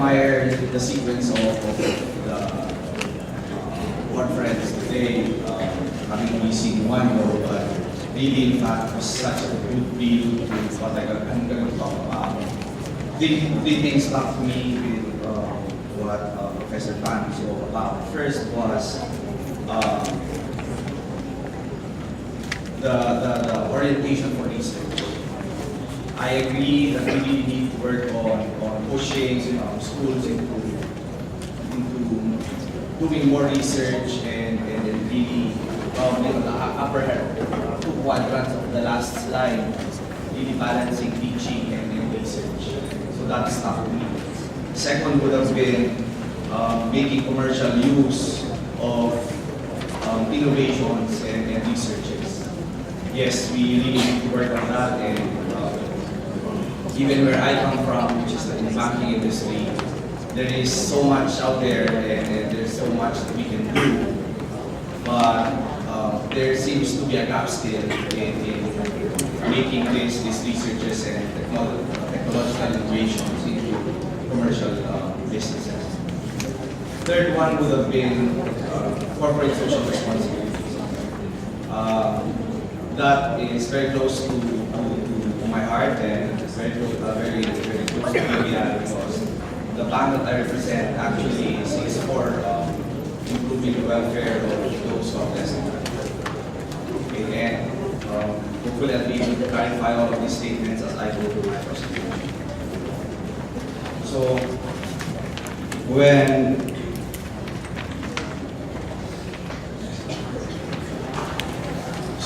admire the sequence of the conference today, having only seen one though, but really in fact was such a good view to what I'm going to talk about. Three things struck me with what Professor Tan spoke about. First was the orientation for research. I agree that we really need to work on pushing schools into doing more research and really the upper two quadrants of the last slide, really balancing teaching and research. So that's stuck to me. Second would have been making commercial use of innovations and researches. Yes, we really need to work on that, and even where I come from, which is the banking industry, there is so much out there and there's so much that we can do, but there seems to be a gap still in making these researches and technological innovations into commercial businesses. Third one would have been corporate social responsibility. That is very close to my heart, and it's very close to BPI, because the bank that I represent actually is for improving the welfare of those who are less than. Okay, and hopefully I'll be able to clarify all of these statements as I go through my presentation. So when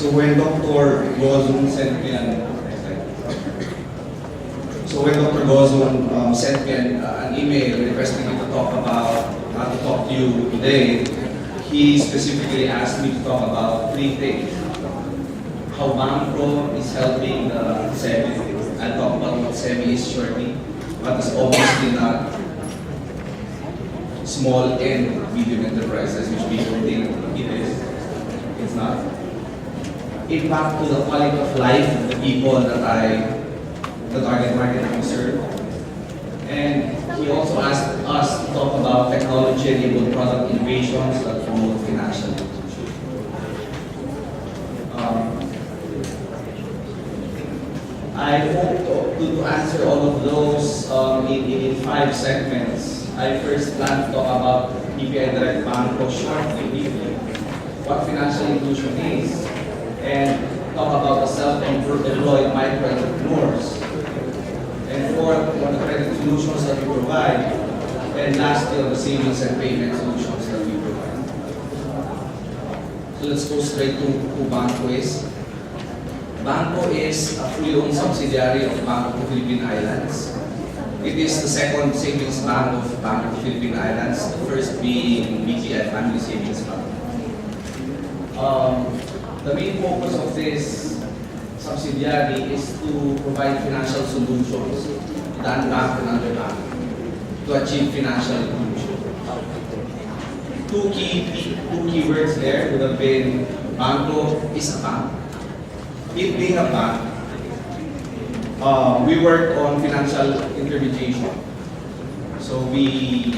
Dr. Gozon sent me an email requesting me to talk to you today, he specifically asked me to talk about three things. How BanKo is helping the SEMI. I'll talk about what SEMI is shortly, but it's obviously not small and medium enterprises, which people think it is. It's not. Impact to the quality of life of the people that the target market I serve. And he also asked us to talk about technology-enabled product innovations that promote financial inclusion. I hope to answer all of those in 5 segments. I first plan to talk about BPI Direct BanKo shortly, briefly, what financial inclusion is, and talk about the self-employed micro-entrepreneurs. And fourth, on the credit solutions that we provide. And lastly, on the savings and payment solutions that we provide. So let's go straight to who BanKo is. BanKo is a fully owned subsidiary of Bank of the Philippine Islands. It is the second savings bank of Bank of the Philippine Islands, the first being BPI Family Savings Bank. The main focus of this subsidiary is to provide financial solutions to the unbanked and underbanked to achieve financial inclusion. Two key words there would have been BanKo is a bank. It being a bank, we work on financial intermediation. So we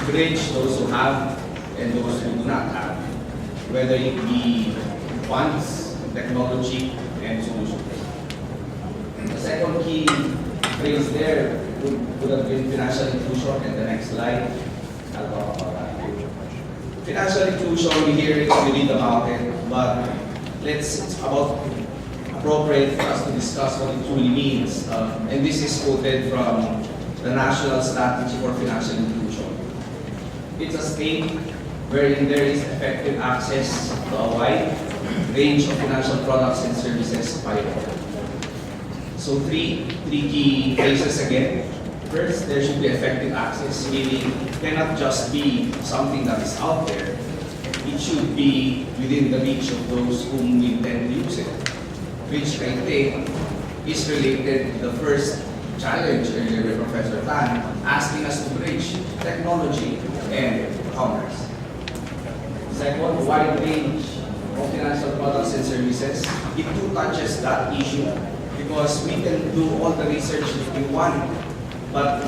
bridge those who have and those who do not have, whether it be funds, technology, and solutions. The second key phrase there would have been financial inclusion, and the next slide, I'll talk about that. Financial inclusion, we hear it, we read about it, but it's about appropriate for us to discuss what it truly means. And this is quoted from the National Strategy for Financial Inclusion. It's a state wherein there is effective access to a wide range of financial products and services by all. So three key phrases again. First, there should be effective access, meaning it cannot just be something that is out there. It should be within the reach of those whom we intend to use it, which I think is related to the first challenge earlier by Professor Tan, asking us to bridge technology and commerce. Second, wide range of financial products and services. It too touches that issue because we can do all the research that we want, But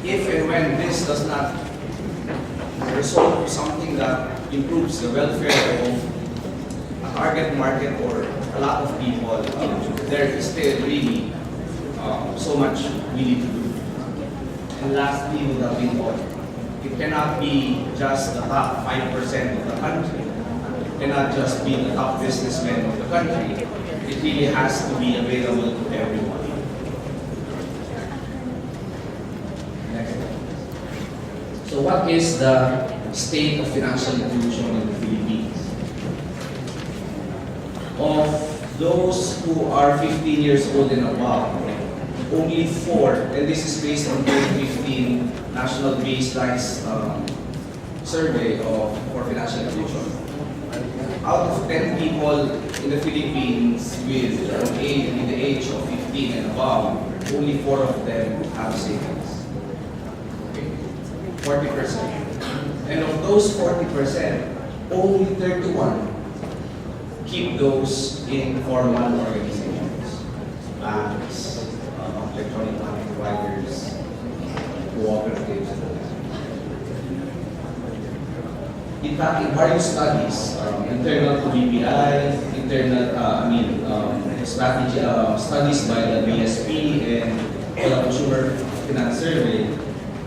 if and when this does not result in something that improves the welfare of a target market or a lot of people, there is still really so much we need to do. And lastly, would have been all. It cannot be just the top 5% of the country. It cannot just be the top businessmen of the country. It really has to be available to everyone. Next. So what is the state of financial inclusion in the Philippines? Of those who are 15 years old and above, only 4, and this is based on 2015 National Baseline Survey for Financial Inclusion. Out of 10 people in the Philippines with the age of 15 and above, only 4 of them have savings. Okay. 40%. And of those 40%, only 31 keep those in formal organizations, banks, electronic money providers, cooperatives. In fact, in various studies, internal to BPI, strategy studies by the BSP and the Consumer Finance Survey,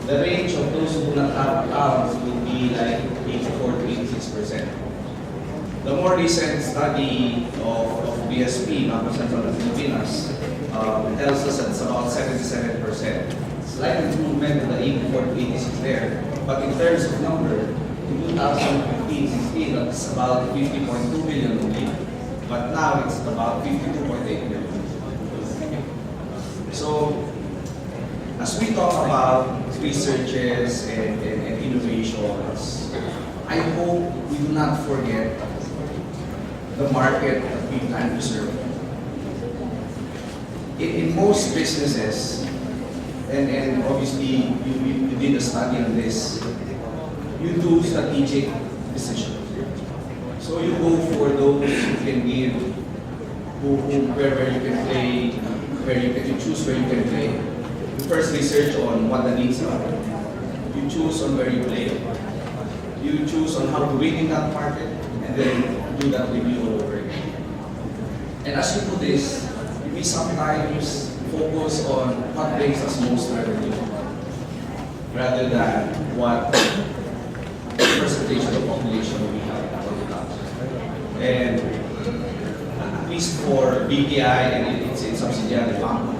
the range of those who do not have accounts would be like 84 to 86%. The more recent study of BSP, Banco Central of Filipinas, tells us that it's about 77%. Slight improvement in the 84 to 86 there, but in terms of number, in 2015-16, that's about 50.2 million only, but now it's about 52.8 million. So, as we talk about researches and innovations, I hope we do not forget the market that we plan to serve. In most businesses, and obviously you did a study on this, you do strategic decisions. So you go for those who can give, where you can play, where you choose where you can play. You first research on what the needs are. You choose on where you play. You choose on how to win in that market, and then do that review all over again. And as you do this, we sometimes focus on what brings us most revenue, rather than what percentage of the population we have. And at least for BPI and its subsidiary BanKo,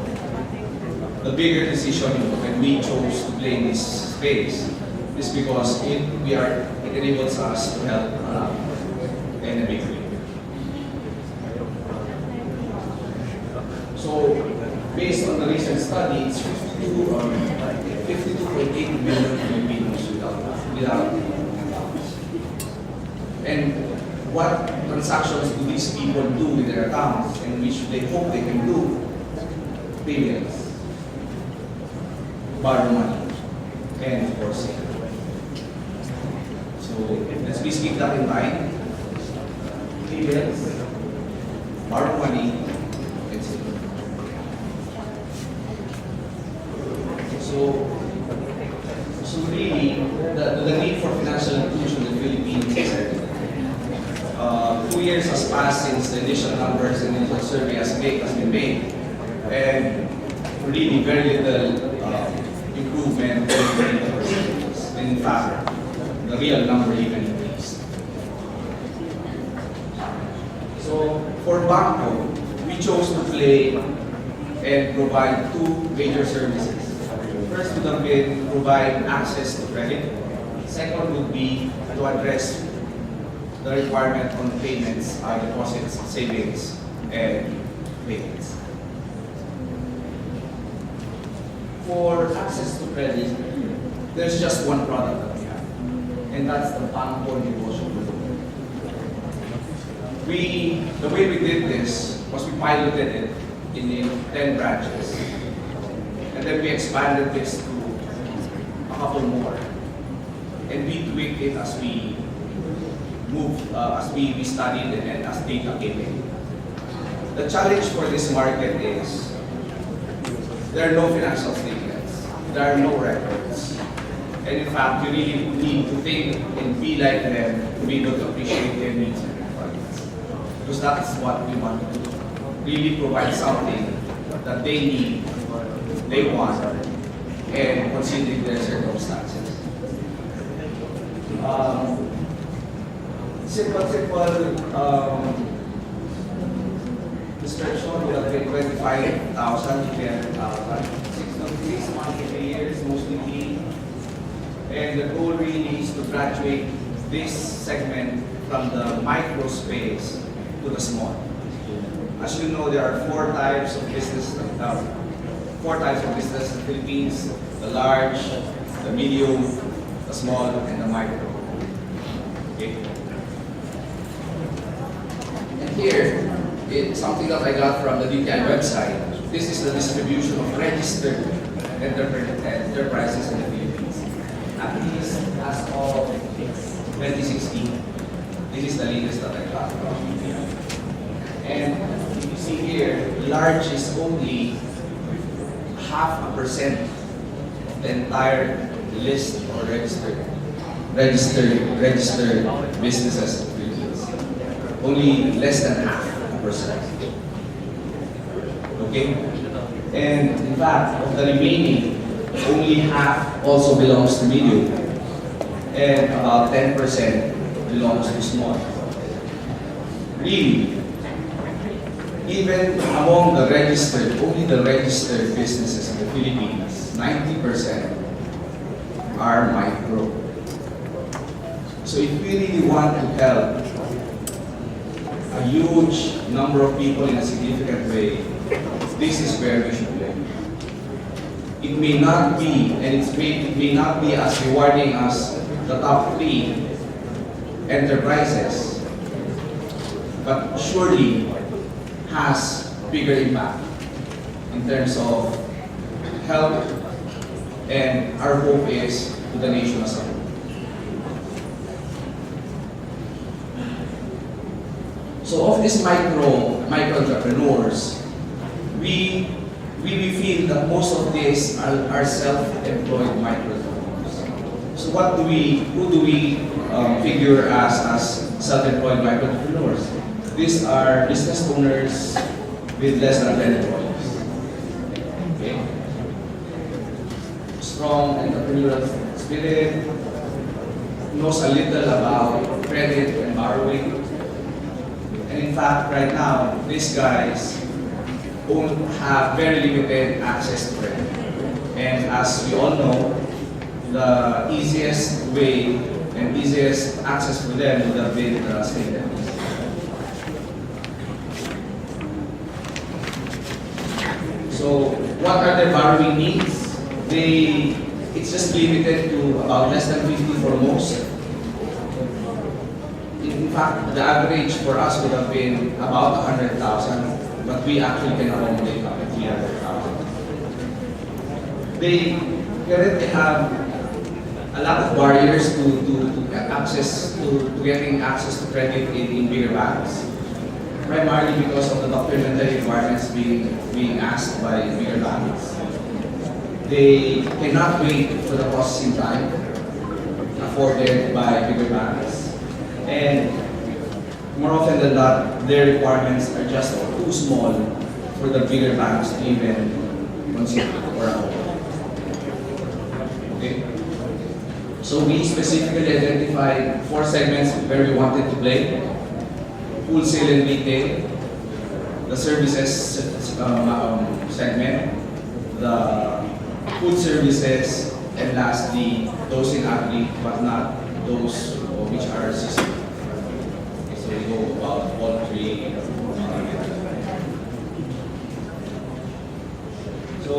the bigger decision when we chose to play in this space is because it enables us to help in a big way. So, based on the recent study, it's 52.8 million Filipinos without accounts. And what transactions do these people do with their accounts, and which they hope they can do? Payments, borrow money, and of course save. So let's please keep that in mind. Payments, borrow money, and save. So really, the need for financial inclusion in the Philippines is everything. 2 years has passed since the initial numbers and initial survey has been made, and really very little improvement in the percentages. In fact, the real number even increased. So for BanKo, we chose to play and provide 2 major services. First would have been provide access to credit. Second would be to address the requirement on payments, deposits, savings, and payments. For access to credit, there's just one product that we have, and that's the BanKo Negosyo. The way we did this was we piloted it in 10 branches, and then we expanded this to a couple more, and we tweaked it as we moved, as we studied it and as data came in. The challenge for this market is there are no financial statements. there are no records. And in fact, you really need to think and be like them to be able to appreciate their needs and requirements. Because that's what we want to do. Really provide something that they need, they want, and considering their circumstances. Simple description would have been 25,000 to 6 months, 3 years, mostly key. And the goal really is to graduate this segment from the micro space to the small. As you know, there are four types of business in the Philippines: the large, the medium, the small, and the micro. Okay. And here, it's something that I got from the BPI website. This is the distribution of registered enterprises in the Philippines. At least as of 2016. This is the latest that I got from BPI. And you see here, large is only 0.5% of the entire list or registered businesses in the Philippines. Only less than 0.5%. Okay? And in fact, of the remaining, only half also belongs to medium. And about 10% belongs to small. Really, even among the registered, only the registered businesses in the Philippines, 90% are micro. So if we really want to help a huge number of people in a significant way, this is where we should play. It may not be, and it may not be as rewarding as the top 3 enterprises, but surely has bigger impact in terms of help, and our hope is to the nation as a whole. So of these micro entrepreneurs, we feel that most of these are self-employed micro entrepreneurs. So who do we figure as self-employed micro entrepreneurs? These are business owners with less than 10 employees. Okay? Strong entrepreneurial spirit, knows a little about credit and borrowing. And in fact, right now, these guys have very limited access to credit. And as we all know, the easiest way and easiest access for them would have been the state debt. So, what are their borrowing needs? It's just limited to about less than 50 for most. In fact, the average for us would have been about 100,000, but we actually can accommodate up to 300,000. They currently have a lot of barriers to getting access to credit in bigger banks. Primarily because of the documentary requirements being asked by bigger banks. They cannot wait for the processing time afforded by bigger banks. And more often than not, their requirements are just too small for the bigger banks to even consider or afford. Okay? So we specifically identified 4 segments where we wanted to play: wholesale and retail, the services segment, the food services, and lastly, those in agri, but not those which are seasonal. Okay, so we go about poultry. So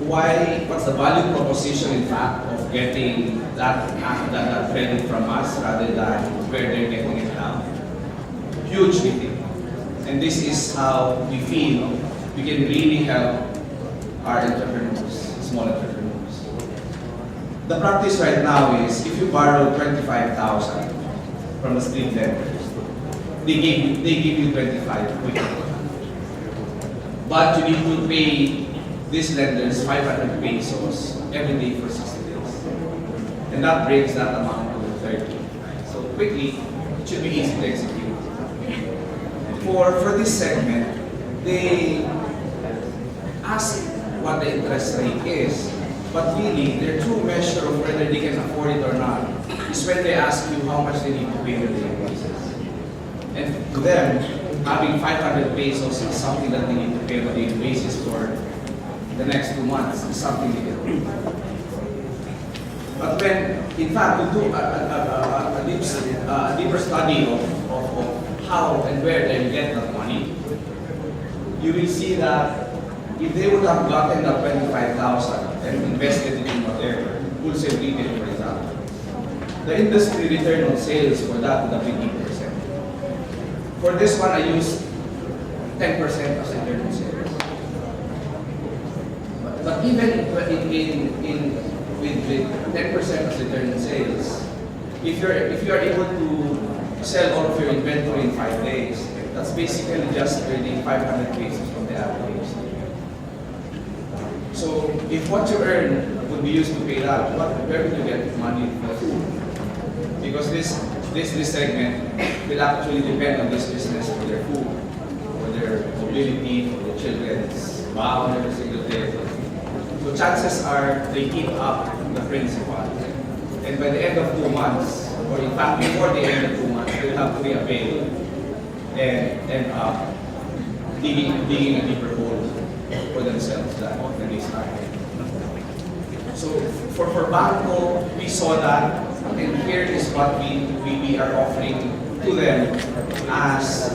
what's the value proposition, in fact, of getting that credit from us rather than where they're getting it now? Huge meeting. And this is how we feel we can really help our entrepreneurs, small entrepreneurs. The practice right now is if you borrow 25,000 from the street vendors, they give you 25 quickly. But you need to pay these lenders 500 pesos every day for 60 days. And that brings that amount to 30. So quickly, it should be easy to execute. For this segment, they ask what the interest rate is, but really, their true measure of whether they can afford it or not is when they ask you how much they need to pay their invoices. And to them, having 500 pesos is something that they need to pay on a daily basis for the next 2 months is something they can do. But when, in fact, we do a deeper study of how and where they get that money, you will see that if they would have gotten that 25,000 and invested it in whatever, wholesale retail, for example, the industry return on sales for that would have been 8%. For this one, I used 10% as return on sales. But even with 10% as return on sales, if you are able to sell all of your inventory in 5 days, that's basically just earning 500 pesos from the average. So if what you earn would be used to pay that, where would you get money for food? Because this segment will actually depend on this business for their food, for their mobility, for the children's BPI every single day. So chances are they keep up the principal. And by the end of 2 months, or in fact before the end of 2 months, they'll have to be available and end up digging a deeper hole for themselves when they started. So for BanKo, we saw that, and here is what we are offering to them as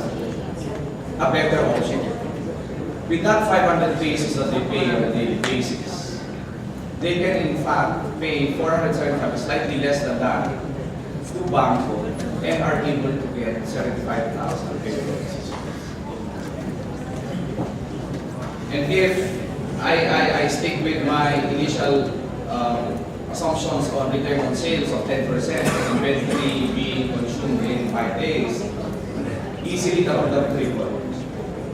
a better option. With that 500 pesos that they pay on a daily basis, they can in fact pay 475, slightly less than that, to BanKo, and are able to get 75,000 pesos. And if I stick with my initial assumptions on return on sales of 10%, inventory being consumed in 5 days, easily that would have tripled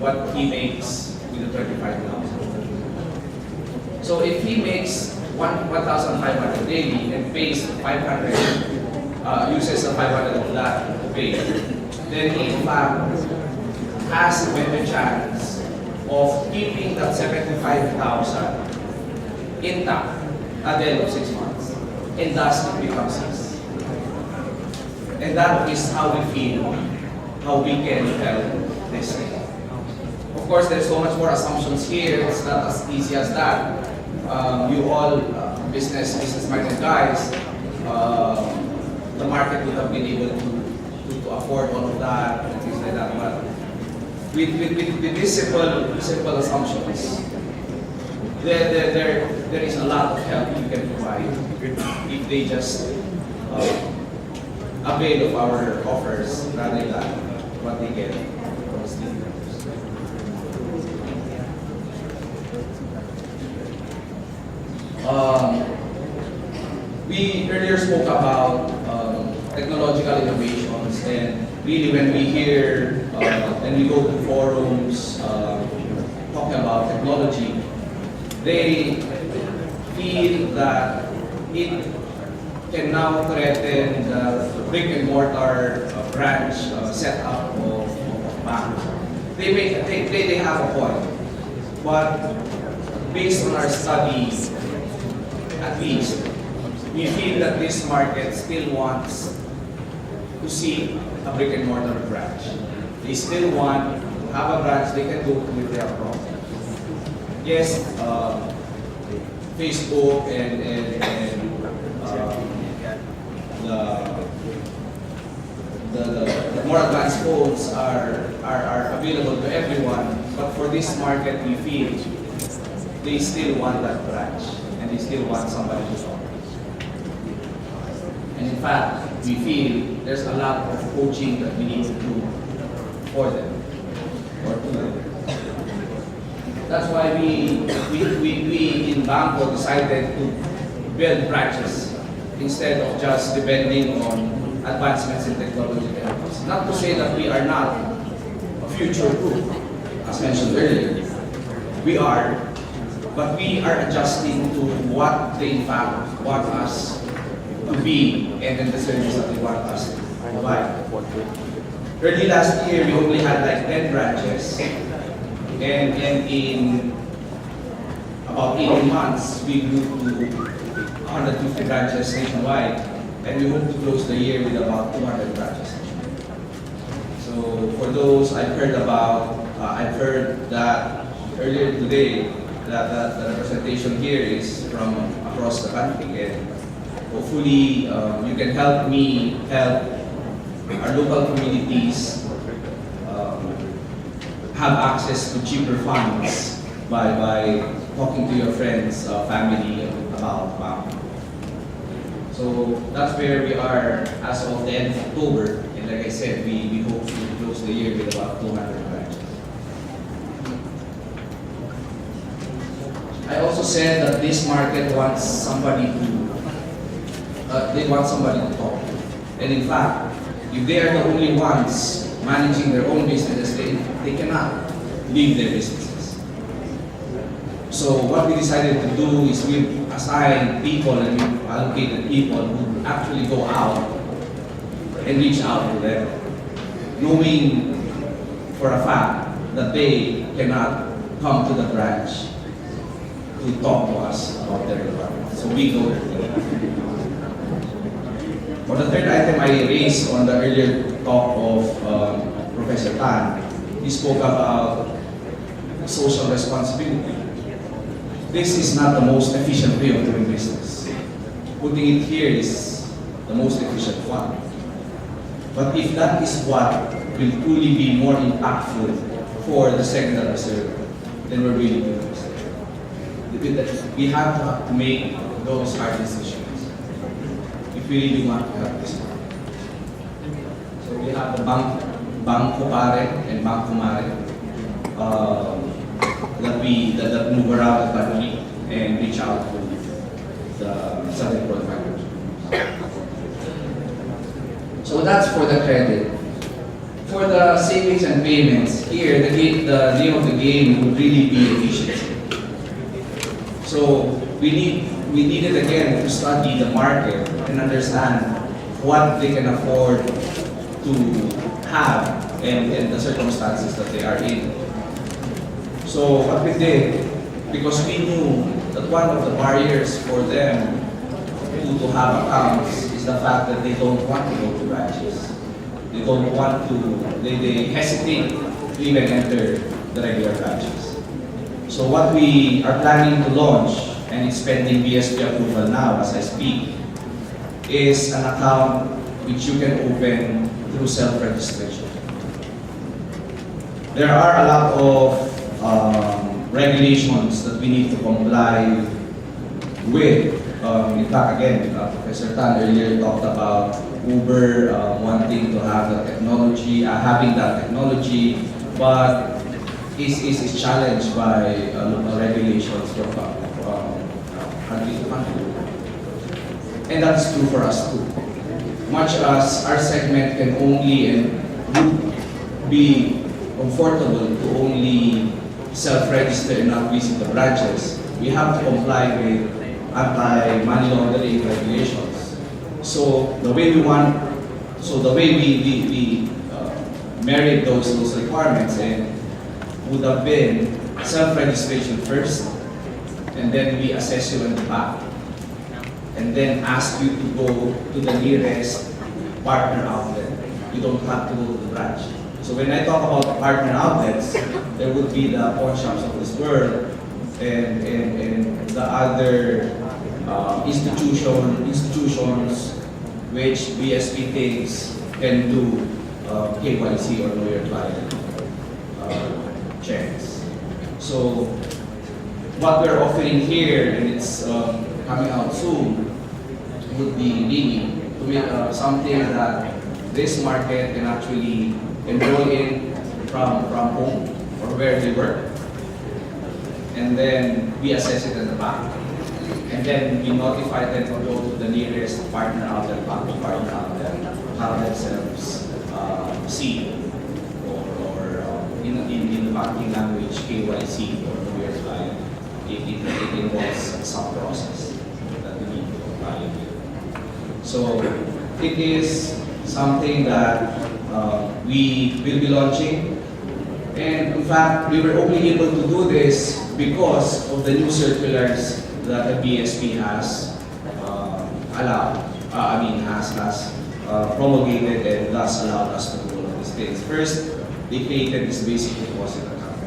what he makes with the 35,000. So if he makes 1,500 daily and pays 500, uses the 500 of that to pay, then he in fact has a better chance of keeping that 75,000 intact at the end of 6 months, and thus it becomes his. And that is how we feel, how we can help this thing. Of course, there's so much more assumptions here. It's not as easy as that. You all business-minded guys, the market would have been able to afford all of that and things like that. But with these simple assumptions, there is a lot of help you can provide if they just avail of our offers rather than what they get from the students. We earlier spoke about technological innovations, and really when we hear and we go to forums talking about technology, they feel that it can now threaten the brick and mortar branch setup of banks. They have a point, but based on our studies, at least, we feel that this market still wants to see a brick and mortar branch. They still want to have a branch they can go to with their product. Yes, Facebook and the more advanced phones are available to everyone, but for this market we feel they still want that branch and they still want somebody to talk. And in fact, we feel there's a lot of coaching that we need to do for them or to them. That's why we in BanKo decided to build branches instead of just depending on advancements in technology. Not to say that we are not future-proof, as mentioned earlier. We are, but we are adjusting to what they in fact want us to be and then the service that they want us to provide. Early last year, we only had like 10 branches, and in about 18 months, we grew to 150 branches nationwide, and we hope to close the year with about 200 branches. So for those I've heard that earlier today that the representation here is from across the country, and hopefully you can help me help our local communities have access to cheaper funds by talking to your friends, family about BanKo. So that's where we are as of the end of October, and like I said, we hope to close the year with about 200 branches. I also said that this market wants somebody to talk to. And in fact, if they are the only ones managing their own businesses, they cannot leave their businesses. So what we decided to do is we assigned people and we allocated people who actually go out and reach out to them, knowing for a fact that they cannot come to the branch to talk to us about their requirements. So we go there. For the third item I raised on the earlier talk of Professor Tan, he spoke about social responsibility. This is not the most efficient way of doing business. Putting it here is the most efficient one. But if that is what will truly be more impactful for the sector that we serve, then we're really doing this. We have to make those hard decisions if we really want to have this market. So we have the BanKo Pare and BanKo Mare that move around the country and reach out to the self-employed factors. So that's for the credit. For the savings and payments, here the name of the game would really be efficiency. So we needed again to study the market and understand what they can afford to have and the circumstances that they are in. So what we did, because we knew that one of the barriers for them to have accounts is the fact that they don't want to go to branches. They don't want to, they hesitate to even enter the regular branches. So what we are planning to launch, and it's pending BSP approval now as I speak, is an account which you can open through self-registration. There are a lot of regulations that we need to comply with. In fact, again, Professor Tan earlier talked about Uber wanting to have the technology, having that technology, but is challenged by local regulations from country to country. And that's true for us too. Much as our segment can only and would be comfortable to only self-register and not visit the branches, we have to comply with anti-money laundering regulations. So the way we married those requirements would have been self-registration first, and then we assess you in the back, and then ask you to go to the nearest partner outlet. You don't have to go to the branch. So when I talk about partner outlets, there would be the pawn shops of this world and the other institutions which BSP thinks can do KYC or know your client checks. So what we're offering here, and it's coming out soon, would be really to make something that this market can actually enroll in from home or where they work, and then we assess it in the back, and then we notify them to go to the nearest partner outlet, partner outlet, how themselves see or in the banking language KYC or know your client it involves some process that we need to apply here. So it is something that we will be launching. And in fact, we were only able to do this because of the new circulars that the BSP has promulgated and thus allowed us to do all of these things. First, they created this basic deposit account.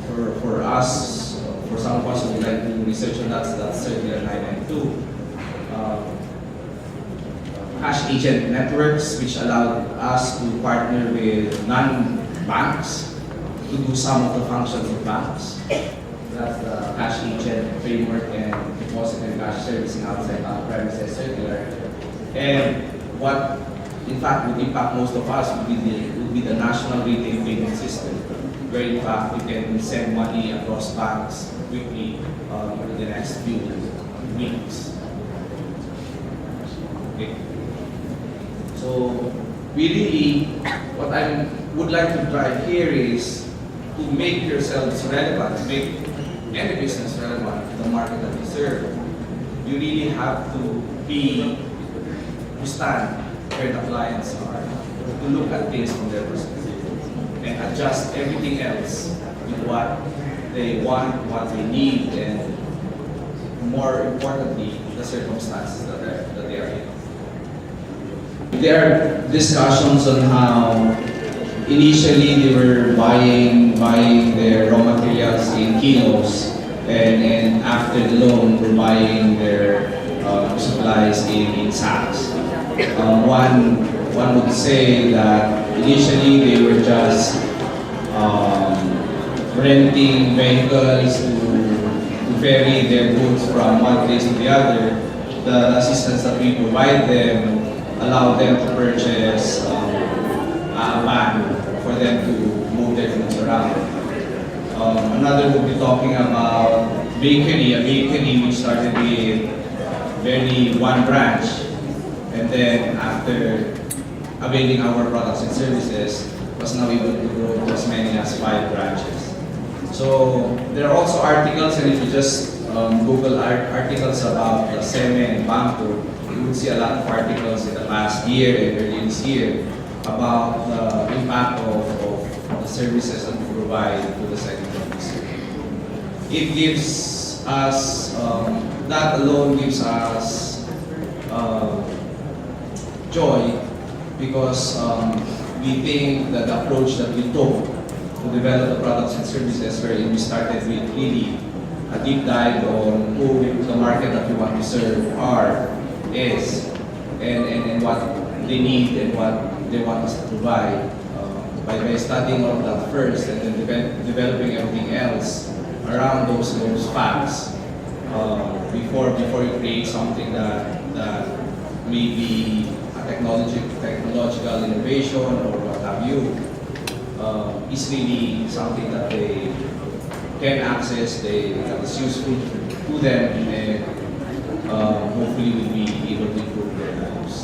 So for us, for some of us who would like to research on that, that's circular 992. Cash agent networks, which allowed us to partner with non-banks to do some of the functions of banks. That's the cash agent framework and deposit and cash servicing outside premises circular. And what in fact would impact most of us would be the national retail payment system, where in fact we can send money across banks quickly over the next few weeks. Okay. So we really, what I would like to drive here is to make yourselves relevant, to make any business relevant to the market that you serve. You really have to stand where the clients are, to look at things from their perspective and adjust everything else with what they want, what they need, and more importantly, the circumstances that they are in. There are discussions on how initially they were buying their raw materials in kilos, and after the loan were buying their supplies in sacks. One would say that initially they were just renting vehicles to ferry their goods from one place to the other. The assistance that we provide them allow them to purchase a van for them to move their goods around. Another will be talking about a bakery which started with barely one branch, and then after availing our products and services was now able to grow to as many as 5 branches. So there are also articles, and if you just Google articles about SEME and BanKo, you would see a lot of articles in the past year and early this year about the impact of the services that we provide to the segment of this. It gives us, that alone gives us joy, because we think that the approach that we took to develop the products and services, wherein we started with really a deep dive on who the market that we want to serve is, and what they need and what they want us to provide. By studying all of that first and then developing everything else around those facts before you create something that may be a technological innovation or what have you, is really something that they can access, that is useful to them, and hopefully will be able to improve their lives.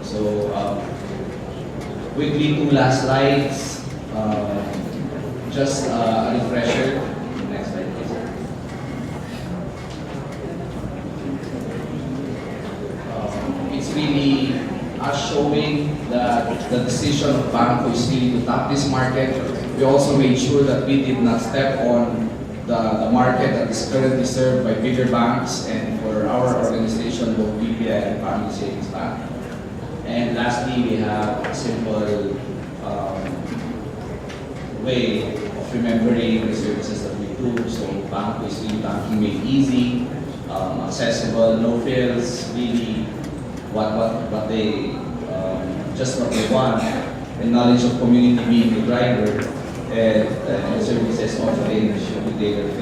So quickly, 2 last slides. Just a refresher. Next slide, please. It's really us showing that the decision of BanKo is really to tap this market. We also made sure that we did not step on the market that is currently served by bigger banks, and for our organization, both BPI and Family Savings Bank. And lastly, we have a simple way of remembering the services that we do. So BanKo is really banking made easy, accessible, no frills, really what they just what they want, and knowledge of community being the driver, and services offered should be tailored.